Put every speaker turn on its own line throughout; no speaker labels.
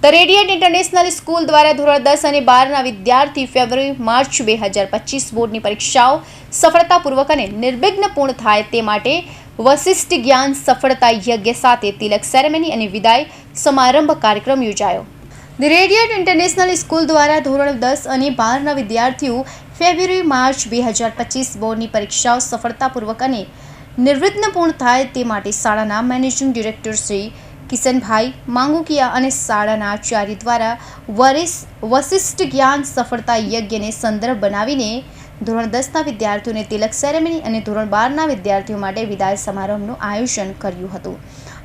The radiant international school દ્વારા ધોરણ 10 અને 12ના વિદ્યાર્થી ફેબ્રુઆરી-માર્ચ 2025 બોર્ડની પરીક્ષાઓ સફળતાપૂર્વક અને નિર્વિઘ્ન પૂર્ણ થાય તે માટે વશિષ્ઠ જ્ઞાન સફળતા યજ્ઞ સાથે તિલક સેરેમની અને વિદાય સમારંભ કાર્યક્રમ યોજાયો। ધ રેડિયન્ટ ઇન્ટરનેશનલ સ્કૂલ દ્વારા ધોરણ 10 અને 12ના વિદ્યાર્થીઓ ફેબ્રુઆરી-માર્ચ 2025 બોર્ડની પરીક્ષાઓ સફળતાપૂર્વક અને નિર્વિઘ્ન પૂર્ણ થાય તે માટે શાળાના મેનેજિંગ ડિરેક્ટર શ્રી કિશનભાઈ માંગુકિયા અને શાળાના આચાર્ય દ્વારા વશિષ્ઠ જ્ઞાન સફળતા યજ્ઞને સંદર્ભ બનાવીને ધોરણ 10ના વિદ્યાર્થીઓને તિલક સેરેમની અને ધોરણ 12ના વિદ્યાર્થીઓ માટે વિદાય સમારંભનું આયોજન કર્યું હતું।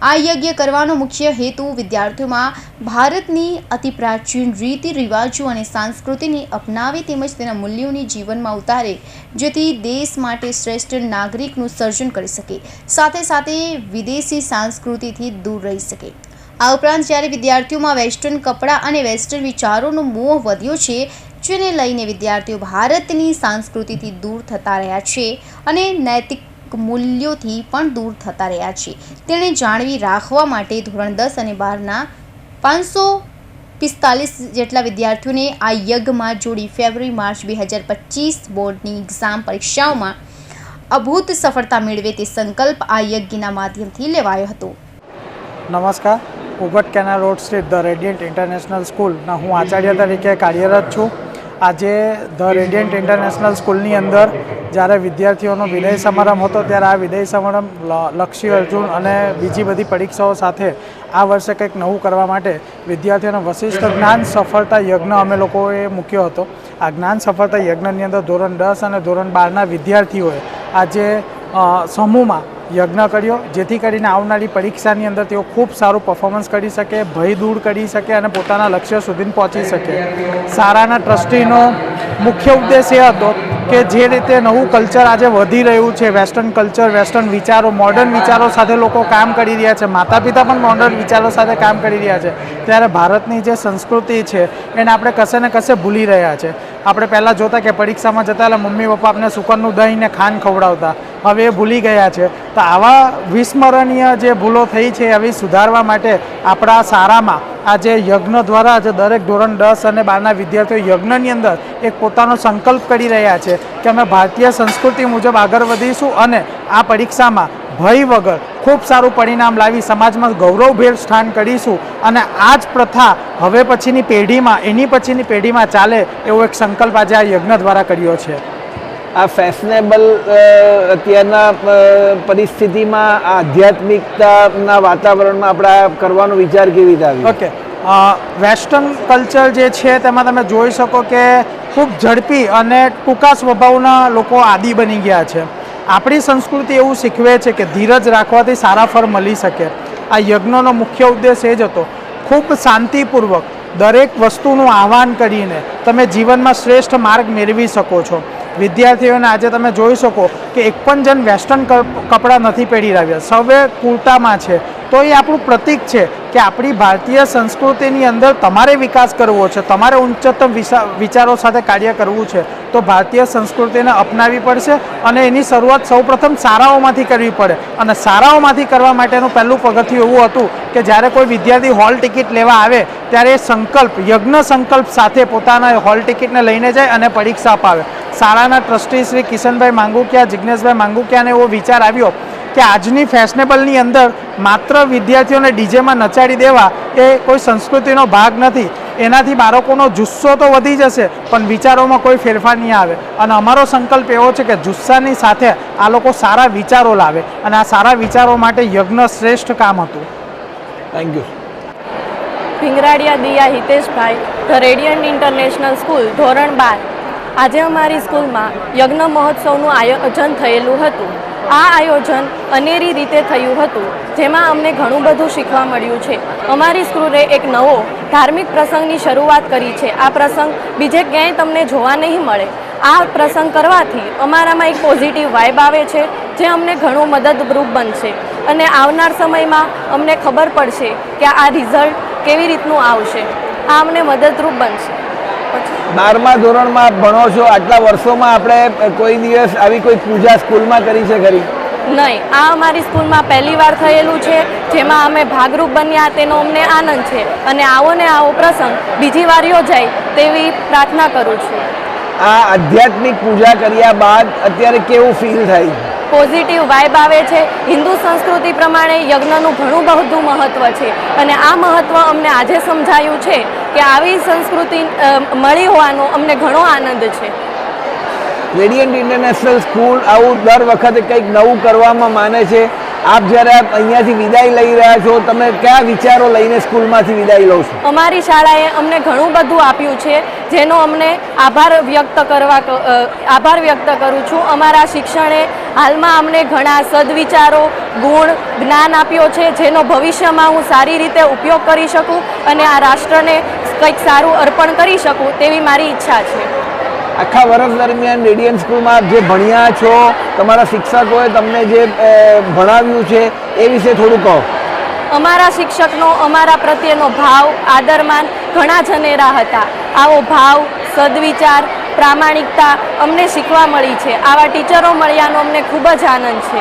આ યજ્ઞ કરવાનો મુખ્ય હેતુ વિદ્યાર્થીઓમાં ભારતની અતિ પ્રાચીન રીતિ રિવાજો અને સંસ્કૃતિને અપનાવે તેમજ તેના મૂલ્યોની જીવનમાં ઉતારે, જેથી દેશ માટે શ્રેષ્ઠ નાગરિકનું સર્જન કરી શકે, સાથે સાથે વિદેશી સંસ્કૃતિથી દૂર રહી શકે। આ ઉપરાંત જ્યારે વિદ્યાર્થીઓમાં વેસ્ટર્ન કપડાં અને વેસ્ટર્ન વિચારોનો મોહ વધ્યો છે, જેને લઈને વિદ્યાર્થીઓ ભારતની સંસ્કૃતિથી દૂર થતા રહ્યા છે અને નૈતિક મૂલ્યોથી પણ દૂર થતા રહ્યા છે, તેણે જાળવી રાખવા માટે ધોરણ 10 અને 12ના 545 જેટલા વિદ્યાર્થીઓને આ યજ્ઞમાં જોડી ફેબ્રુઆરી-માર્ચ 2025 બોર્ડની એક્ઝામ પરીક્ષાઓમાં અભૂત સફળતા મેળવે તે સંકલ્પ આ યજ્ઞના માધ્યમથી લેવાયો હતો।
નમસ્કાર, ઉગટ કેનાલ રોડ સ્થિત ધ રેડિયન્ટ ઇન્ટરનેશનલ સ્કૂલના હું આચાર્ય તરીકે કાર્યરત છું। આજે ધ રેડિયન્ટ ઇન્ટરનેશનલ સ્કૂલની અંદર જ્યારે વિદ્યાર્થીઓનો વિદાય સમારંભ હતો ત્યારે આ વિદાય સમારંભ લક્ષી અર્જુન અને બીજી બધી પરીક્ષાઓ સાથે આ વર્ષે કંઈક નવું કરવા માટે વિદ્યાર્થીઓનો વશિષ્ઠ જ્ઞાન સફળતા યજ્ઞ અમે લોકોએ મૂક્યો હતો। આ જ્ઞાન સફળતા યજ્ઞની અંદર ધોરણ 10 અને ધોરણ 12ના વિદ્યાર્થીઓએ આજે સમૂહમાં યજ્ઞ કર્યો, જેથી કરીને આવનારી પરીક્ષાની અંદર તેઓ ખૂબ સારું પરફોર્મન્સ કરી શકે, ભય દૂર કરી શકે અને પોતાના લક્ષ્ય સુધી પહોંચી શકે। શાળાના ટ્રસ્ટીનો મુખ્ય ઉદ્દેશ એ હતો કે જે રીતે નવું કલ્ચર આજે વધી રહ્યું છે, વેસ્ટર્ન કલ્ચર, વેસ્ટર્ન વિચારો, મોડર્ન વિચારો સાથે લોકો કામ કરી રહ્યા છે, માતા પિતા પણ મોડર્ન વિચારો સાથે કામ કરી રહ્યા છે, ત્યારે ભારતની જે સંસ્કૃતિ છે એને આપણે કશે ને કશે ભૂલી રહ્યા છે। આપણે પહેલાં જોતા કે પરીક્ષામાં જતા એટલે મમ્મી પપ્પા આપણે સુકનનું દહીં ને ખાંડ ખવડાવતા, હવે એ ભૂલી ગયા છે। તો આવા વિસ્મરણીય જે ભૂલો થઈ છે એવી સુધારવા માટે આપણા શાળામાં આજે યજ્ઞ દ્વારા આજે દરેક ધોરણ 10 અને 12ના વિદ્યાર્થીઓ યજ્ઞની અંદર એક પોતાનો સંકલ્પ કરી રહ્યા છે કે અમે ભારતીય સંસ્કૃતિ મુજબ આગળ વધીશું અને આ પરીક્ષામાં ભય વગર ખૂબ સારું પરિણામ લાવી સમાજમાં ગૌરવભેર સ્થાન કરીશું અને આ જ પ્રથા હવે પછીની પેઢીમાં, એની પછીની પેઢીમાં ચાલે એવો એક સંકલ્પ આજે આ યજ્ઞ દ્વારા કર્યો છે।
આ ફેશનેબલ અત્યારના પરિસ્થિતિમાં આ આધ્યાત્મિકતાના વાતાવરણમાં આપણે કરવાનો વિચાર કેવી રીતે આવ્યો?
ઓકે, વેસ્ટર્ન કલ્ચર જે છે તેમાં તમે જોઈ શકો કે ખૂબ ઝડપી અને ટૂંકા સ્વભાવના લોકો આદી બની ગયા છે। આપણી સંસ્કૃતિ એવું શીખવે છે કે ધીરજ રાખવાથી સારા ફળ મળી શકે। આ યજ્ઞનો મુખ્ય ઉદ્દેશ એ જ હતો, ખૂબ શાંતિપૂર્વક દરેક વસ્તુનું આહ્વાન કરીને તમે જીવનમાં શ્રેષ્ઠ માર્ગ મેળવી શકો છો। વિદ્યાર્થીઓને આજે તમે જોઈ શકો કે એક પણ જણ વેસ્ટર્ન કપડાં નથી પહેરી રહ્યા, સૌએ કુર્તામાં છે, તો એ આપણું પ્રતીક છે કે આપણી ભારતીય સંસ્કૃતિની અંદર તમારે વિકાસ કરવો છે, તમારે ઉચ્ચતમ વિચારો સાથે કાર્ય કરવું છે, તો ભારતીય સંસ્કૃતિને અપનાવવી પડશે અને એની શરૂઆત સૌપ્રથમ શાળાઓમાંથી કરવી પડે। અને શાળાઓમાંથી કરવા માટેનું પહેલું પગથિયું એવું હતું કે જ્યારે કોઈ વિદ્યાર્થી હોલ ટિકિટ લેવા આવે ત્યારે સંકલ્પ, યજ્ઞ સંકલ્પ સાથે પોતાના હોલ ટિકિટને લઈને જાય અને પરીક્ષા અપાવે। શાળાના ટ્રસ્ટી શ્રી કિશનભાઈ માંગુકિયા, જિજ્ઞેશભાઈ માંગુકિયાને એવો વિચાર આવ્યો કે આજની ફેશનેબલની અંદર માત્ર વિદ્યાર્થીઓને ડીજેમાં નચાડી દેવા એ કોઈ સંસ્કૃતિનો ભાગ નથી। એનાથી બાળકોનો જુસ્સો તો વધી જશે પણ વિચારોમાં કોઈ ફેરફાર નહીં આવે અને અમારો સંકલ્પ એવો છે કે જુસ્સાની સાથે આ લોકો સારા વિચારો લાવે અને આ સારા વિચારો માટે યજ્ઞ શ્રેષ્ઠ કામ હતું।
Thank you.
ભીંગરાડિયા દિયા હિતેશભાઈ, ધ રેડિયન્ટ ઇન્ટરનેશનલ સ્કૂલ, ધોરણ 12। આજે અમારી સ્કૂલમાં યજ્ઞ મહોત્સવનું આયોજન થયેલું હતું। આ આયોજન અનેરી રીતે થયું હતું, જેમાં અમને ઘણું બધું શીખવા મળ્યું છે। અમારી સ્કૂલે એક નવો ધાર્મિક પ્રસંગની શરૂઆત કરી છે। આ પ્રસંગ બીજે ક્યાંય તમને જોવા નહીં મળે। આ પ્રસંગ કરવાથી અમારામાં એક પોઝિટિવ વાઇબ આવે છે, જે અમને ઘણું મદદરૂપ બનશે અને આવનાર સમયમાં અમને ખબર પડશે કે આ રિઝલ્ટ કેવી રીતનું આવશે। આ અમને મદદરૂપ બનશે।
12મા ધોરણમાં ભણો છો, આટલા વર્ષોમાં આપણે કોઈ દિવસ આવી કોઈ પૂજા સ્કૂલમાં કરી છે ખરી?
નહીં, આ અમારી સ્કૂલમાં પહેલીવાર થયેલું છે, જેમાં અમે ભાગરૂપ બન્યા તેનો અમને આનંદ છે અને આવો ને આવો પ્રસંગ બીજી વાર યોજાય તેવી પ્રાર્થના કરું છું.
આ આધ્યાત્મિક પૂજા કર્યા બાદ અત્યારે કેવું ફીલ થાય?
પોઝિટિવ વાઇબ આવે છે. હિન્દુ સંસ્કૃતિ પ્રમાણે યજ્ઞનું ઘણું બધું મહત્ત્વ છે અને આ મહત્ત્વ અમને આજે સમજાયું છે કે આવી સંસ્કૃતિ મળી હોવાનો અમને ઘણો આનંદ છે.
રેડિયન્ટ ઇન્ટરનેશનલ સ્કૂલ આવું દર વખતે કંઈક નવું કરવામાં માને છે. આપ જ્યારે અહીંયાથી વિદાય લઈ રહ્યા છો, તમે કયા વિચારો લઈને સ્કૂલમાંથી વિદાય લો છો?
અમારી શાળાએ અમને ઘણું બધું આપ્યું છે, જેનો અમને આભાર વ્યક્ત કરું છું. અમારા શિક્ષણે હાલમાં અમને ઘણા સદવિચારો, ગુણ, જ્ઞાન આપ્યો છે, જેનો ભવિષ્યમાં હું સારી રીતે ઉપયોગ કરી શકું અને આ રાષ્ટ્રને કંઈક સારું અર્પણ કરી શકું તેવી મારી ઈચ્છા છે.
આખા વર્ષ દરમિયાન રેડિયન્ટ સ્કૂલમાં જે ભણ્યા છો, તમારા શિક્ષકોએ તમને જે ભણાવ્યું છે એ વિશે થોડું કહો.
અમારા શિક્ષકનો અમારા પ્રત્યેનો ભાવ, આદરમાન ઘણા જનેરા હતા. આવો ભાવ, સદવિચાર, પ્રામાણિકતા અમને શીખવા મળી છે. આવા ટીચરો મળ્યાનો અમને ખૂબ જ આનંદ છે.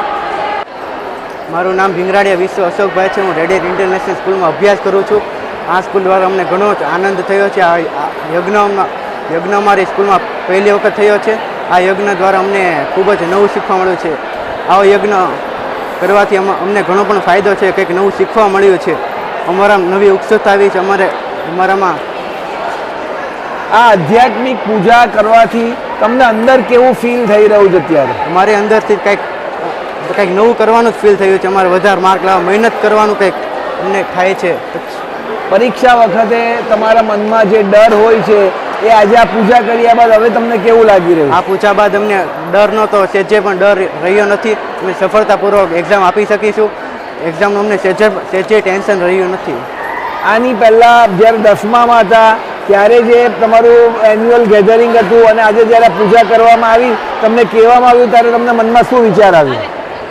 મારું નામ ભીંગરાડિયા વિશ્વ અશોકભાઈ છે. હું રેડિયન્ટ ઇન્ટરનેશનલ સ્કૂલમાં અભ્યાસ કરું છું. આ સ્કૂલ દ્વારા અમને ઘણો જ આનંદ થયો છે. આ યજ્ઞ અમારી સ્કૂલમાં પહેલી વખત થયો છે. આ યજ્ઞ દ્વારા અમને ખૂબ જ નવું શીખવા મળ્યું છે. આવો યજ્ઞ કરવાથી અમને ઘણો પણ ફાયદો છે. કંઈક નવું શીખવા મળ્યું છે. અમારામાં નવી ઉત્સુકતા આવી છે. અમારામાં
આ આધ્યાત્મિક પૂજા કરવાથી તમને અંદર કેવું ફીલ થઈ રહ્યું છે અત્યારે?
અમારે અંદરથી કંઈક નવું કરવાનું જ ફીલ થયું છે. અમારે વધારે માર્ક લાવવા મહેનત કરવાનું કંઈક અમને થાય છે.
પરીક્ષા વખતે તમારા મનમાં જે ડર હોય છે એ આજે આ પૂજા કર્યા બાદ હવે તમને કેવું લાગી રહ્યું?
આ પૂજા બાદ અમને ડર નહોતો, સહેજે પણ ડર રહ્યો નથી. અમે સફળતાપૂર્વક એક્ઝામ આપી શકીશું. એક્ઝામનું અમને સહેજે ટેન્શન રહ્યું નથી.
આની પહેલાં જ્યારે 10મામાં હતા ત્યારે જે તમારું એન્યુઅલ ગેધરિંગ હતું અને આજે જ્યારે પૂજા કરવામાં આવી, તમને કહેવામાં આવ્યું ત્યારે તમને મનમાં શું વિચાર આવ્યો?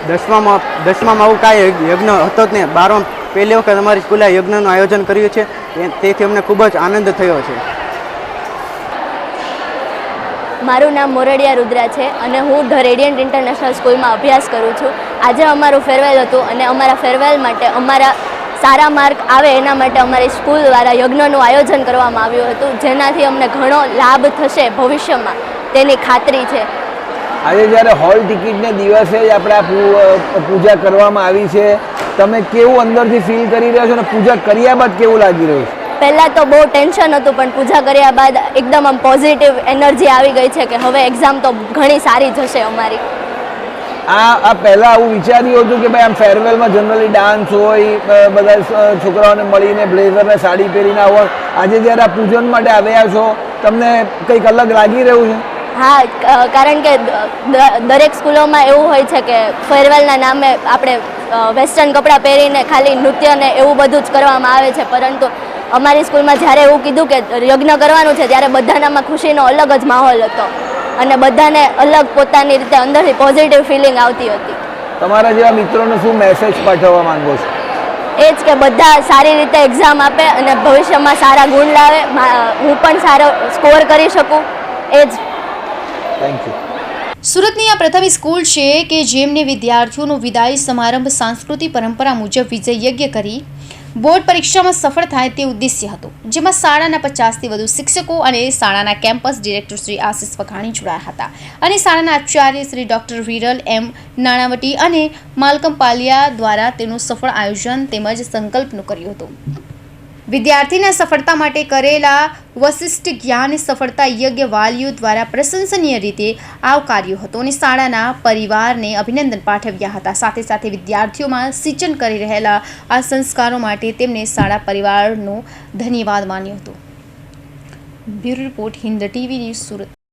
10મામાં આવું કાંઈ યજ્ઞ હતો જ નહીં. 12માં પહેલી વખત અમારી સ્કૂલે યજ્ઞનું આયોજન કર્યું છે. તેથી અમને ખૂબ જ આનંદ થયો છે.
મારું નામ મોરડિયા રુદ્રા છે અને હું ધ રેડિયન્ટ ઇન્ટરનેશનલ સ્કૂલમાં અભ્યાસ કરું છું. આજે અમારું ફેરવેલ હતું અને અમારા ફેરવેલ માટે અમારા સારા માર્ક આવે એના માટે અમારી સ્કૂલ દ્વારા યજ્ઞનું આયોજન કરવામાં આવ્યું હતું, જેનાથી અમને ઘણો લાભ થશે ભવિષ્યમાં તેની ખાતરી છે.
આજે જ્યારે હોલ ટિકિટને દિવસે જ આપણે આ પૂજા કરવામાં આવી છે, તમે કેવું અંદરથી ફીલ કરી રહ્યા છો અને પૂજા કર્યા બાદ કેવું લાગી રહ્યું છે?
પહેલાં તો બહુ ટેન્શન હતું, પણ પૂજા કર્યા બાદ એકદમ આમ પોઝિટિવ એનર્જી આવી ગઈ છે કે હવે એક્ઝામ તો ઘણી સારી જશે અમારી.
આ પહેલાં આવું વિચાર્યું હતું કે ભાઈ આમ ફેરવેલમાં જનરલી ડાન્સ હોય, બધા છોકરાઓને મળીને બ્લેઝર ને સાડી પહેરીને આવો, આજે જ્યારે આ પૂજન માટે આવ્યા છો તમને કંઈક અલગ લાગી રહ્યું છે?
હા, કારણ કે દરેક સ્કૂલોમાં એવું હોય છે કે ફેરવેલના નામે આપણે વેસ્ટર્ન કપડાં પહેરીને ખાલી નૃત્ય ને એવું બધું જ કરવામાં આવે છે, પરંતુ અમારી સ્કૂલમાં જ્યારે એવું કીધું કે યજ્ઞ કરવાનું છે ત્યારે બધાનામાં ખુશીનો અલગ જ માહોલ હતો અને બધાને અલગ પોતાની રીતે અંદરથી પોઝિટિવ ફિલિંગ આવતી હતી.
તમારા જેવા મિત્રોને શું મેસેજ પાઠવવા માંગો છો?
એ જ કે બધા સારી રીતે એક્ઝામ આપે અને ભવિષ્યમાં સારા ગુણ લાવે, હું પણ સારો સ્કોર કરી શકું, એ જ.
Thank you.
સુરતની આ પ્રથમ સ્કૂલ છે કે જેમને વિદ્યાર્થીઓનો વિદાય સમારંભ સાંસ્કૃતિક પરંપરા મુજબ વિજય યજ્ઞ કરી બોર્ડ પરીક્ષામાં સફળ થાય તે ઉદ્દેશ્ય હતું, જેમાં શાળાના 50થી વધુ શિક્ષકો અને શાળાના કેમ્પસ ડિરેક્ટર શ્રી આશિષ વઘાણી જોડાયા હતા અને શાળાના આચાર્ય શ્રી ડૉક્ટર વિરલ એમ નાણાવટી અને માલકમ પાલિયા દ્વારા તેનું સફળ આયોજન તેમજ સંકલ્પનું કર્યું હતું. વિદ્યાર્થીના સફળતા માટે કરેલા વશિષ્ઠ જ્ઞાન સફળતા યજ્ઞ વાલીઓ દ્વારા પ્રશંસનીય રીતે આવકાર્યો હતો અને શાળાના પરિવારને અભિનંદન પાઠવ્યા હતા. સાથે સાથે વિદ્યાર્થીઓમાં સિંચન કરી રહેલા આ સંસ્કારો માટે તેમને શાળા પરિવારનો ધન્યવાદ માન્યો હતો. Bureau report, Hind TV news, Surat.